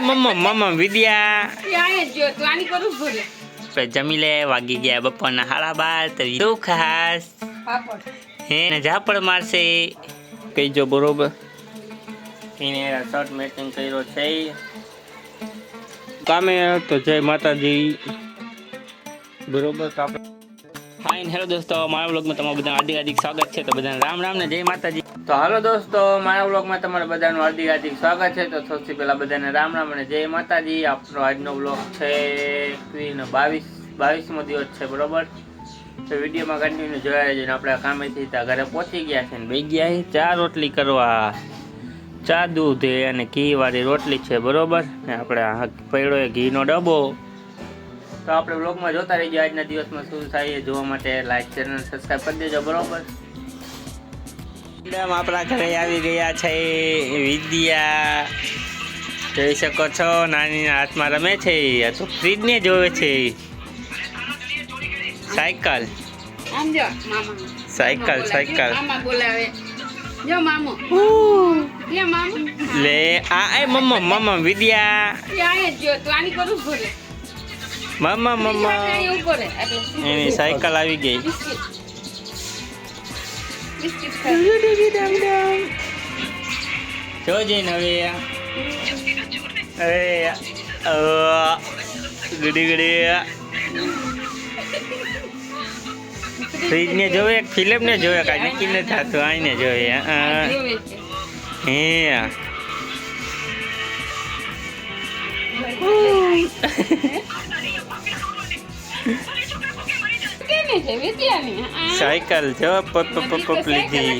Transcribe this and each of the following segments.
મમ્મા વિદ્યા જમી લે વાગી ગયા બપોરના 12:30 તો શું ખાસ હે ઝાપડ મારશે કહીજો બરોબર એને શર્ટ મેચિંગ કર્યો છે કામે તો જય માતાજી બરોબર તો આપણે ફાઇન હેલો દોસ્તો મારા વ્લોગમાં તમારું બધાનું હાર્દિક સ્વાગત છે તો બધાને રામ રામ ને જય માતાજી તો હાલો દોસ્તો મારા વ્લોગમાં તમારા બધાનું હાર્દિક સ્વાગત છે તો સૌથી પહેલા બધાને રામ રામ અને જય માતાજી આપણો આજનો વ્લોગ છે 22મો દિવસ છે બરોબર તો વિડીયોમાં કન્ટિન્યુ જોયા જઈને આપણે કામેથી ત્યાં ઘરે પહોંચી ગયા છે ને બે ગયા છે ચા રોટલી કરવા ચા દૂધ અને ઘી વાળી રોટલી છે બરોબર ને આપણે પડ્યો એ ઘીનો ડબ્બો તો આપણે વ્લોગમાં જોતા રહી ગયા આજના દિવસમાં શું થાય એ જોવા માટે લાઈક ચેનલ સબસ્ક્રાઈબ કરી દેજો બરોબર મેડમ આપણા ઘરે આવી ગયા છે વિદ્યા જોઈ શકો છો નાની હાથમાં રમે છે તો ફ્રીજ ને જોવે છે સાયકલ સાયકલ જો મામો લે મામો લે આ મમ્મા વિદ્યા જો તો આની કરું ભલે મમ્મા એની સાયકલ આવી ગઈ જો જઈને હવે અરે ગડી ફ્રીજ ને જોવે એક ફિલ્મ ને જોવે કાંઈ નક્કી નથી થતું આઈને જોવે હે સાયકલ જો પપ લીધી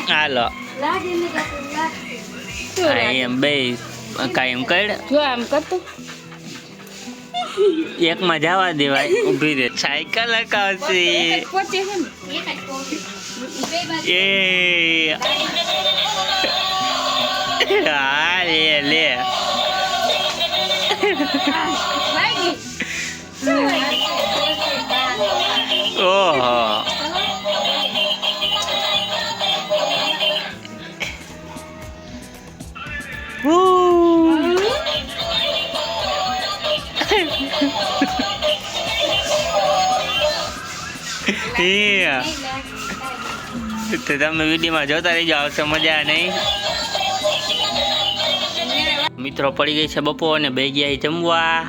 હાલો એમ બે કાયમ કર જો આમ કરતો એકમાં જવા દેવાય ઊભી રે સાયકલ હકાવશે પોતે એ હા લે ઓહો તો તમે વિડીયોમાં જોતા રહીજો આવશે મજા નહીં મિત્રો પડી ગઈ છે બપોર અને બે ગયા જમવા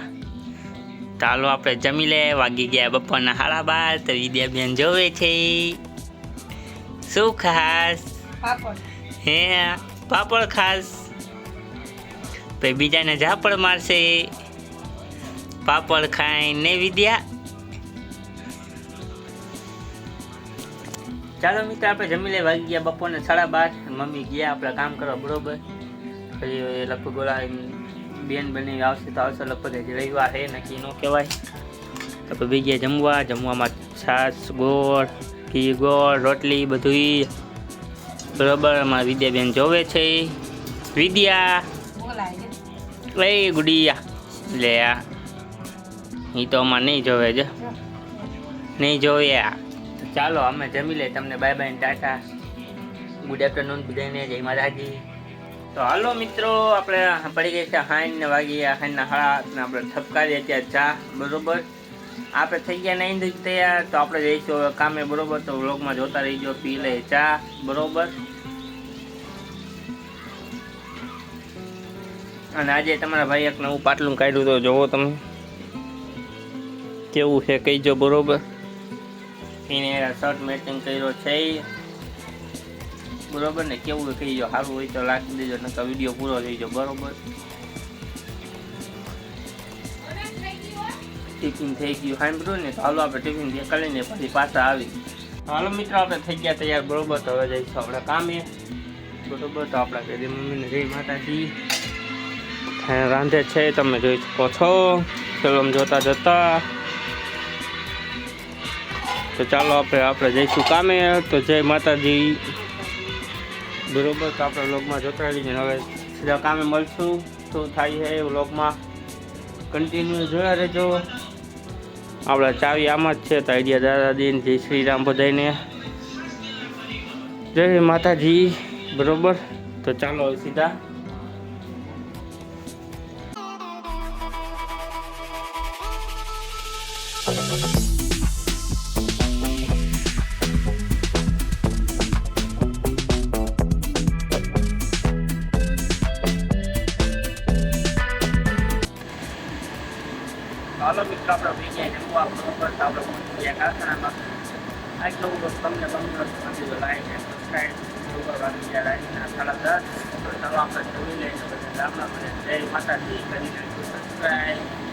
ચાલો આપણે જમી લે વાગી ગયા બપોરના 12:30 તો વિદ્યાબેન જોવે છે શું ખાસ હે પાપડ ખાસ પછી બીજાને ઝાપડ મારશે પાપડ ખાઈને વિદ્યા ચાલો મિત્રો આપણે જમી લે વાગી ગયા બપોરને 12:30 મમ્મી ગયા આપણે કામ કરવા બરોબર પછી લગભગ ઓલા બેન બની આવશે તો આવશે લગભગ રવિવાર હે નક્કી ન કહેવાય તો પછી ગયા જમવામાં છાશ ગોળ ઘી ગોળ રોટલી બધું બરોબર અમારા વિદ્યાબેન જોવે છે વિદ્યા એ ગુડિયા લે એ તો અમારે નહીં જોવે છે નહીં જોવે ચાલો અમે જમી લે તમને bye bye tata good afternoon બધાને જય માતાજી તો હાલો મિત્રો આપણે પડી ગઈ છે હાઈન વાગી હાઈનના હાડા આપણે ઠપકારીએ ત્યાં ચા બરોબર આપણે થઈ ગયા નહીં તૈયાર તો આપણે જઈશું કામે બરોબર તો વ્લોગમાં જોતા રહીજો પી લે ચા બરોબર અને આજે તમારા ભાઈ એક નવું પાટલું કાઢ્યું તો જોવો તમે કેવું છે કહીજો બરોબર એને શર્ટ મેચિંગ કર્યો છે બરોબર ને કેવું કહીજો સારું હોય તો લાગી દેજો નકર વિડીયો પૂરો થઈજો બરોબર ટિફિન થઈ ગયું સાંભળ્યું ને તો હાલો આપણે ટિફિન કરીને પછી પાછા આવી હાલો મિત્રો આપણે થઈ ગયા તૈયાર બરોબર તો હવે જઈશું આપણે કામે બરોબર તો આપણા ઘરે મમ્મીને જય માતાજી રાંધે છે તમે જોઈ શકો છો ફિલ્મ જોતા તો ચાલો આપણે જઈશું કામે તો જય માતાજી બરોબર તો આપણે વ્લોગમાં જોતા રહીને હવે સીધા કામે મળશું શું થાય છે વ્લોગમાં કન્ટિન્યુ જોયા રહેજો આપણા ચાવી આમાં જ છે તો આઈડિયા દાદાજીને જય શ્રી રામ બધાને જય માતાજી. બરોબર, તો ચાલો હવે સીધા હાલો મિત્રો, આપણે વિજય જમવા બરોબર તો આપણે પહોંચી ગયા કારખાનામાં. આટલો બધો તમને બંધ લાઈક અને સબસ્ક્રાઈબ બરોબર વાગી ગયા રાતના 10:30. તો ચાલો આપણે જોઈ લઈએ બધા ગામમાં મને જય માતાજી કરીને સબસ્ક્રાઈબ.